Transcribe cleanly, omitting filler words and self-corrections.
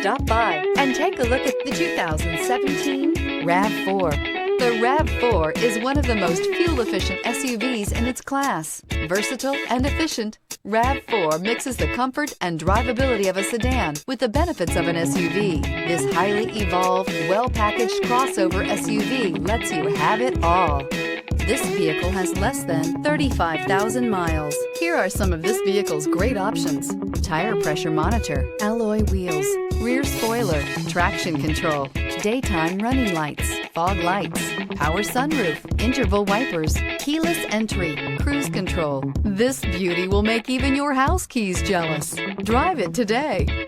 Stop by and take a look at the 2017 RAV4. The RAV4 is one of the most fuel-efficient SUVs in its class. Versatile and efficient, RAV4 mixes the comfort and drivability of a sedan with the benefits of an SUV. This highly evolved, well-packaged crossover SUV lets you have it all. This vehicle has less than 35,000 miles. Here are some of this vehicle's great options: tire pressure monitor, alloy wheels, rear spoiler, traction control, daytime running lights, fog lights, power sunroof, interval wipers, keyless entry, cruise control. This beauty will make even your house keys jealous. Drive it today.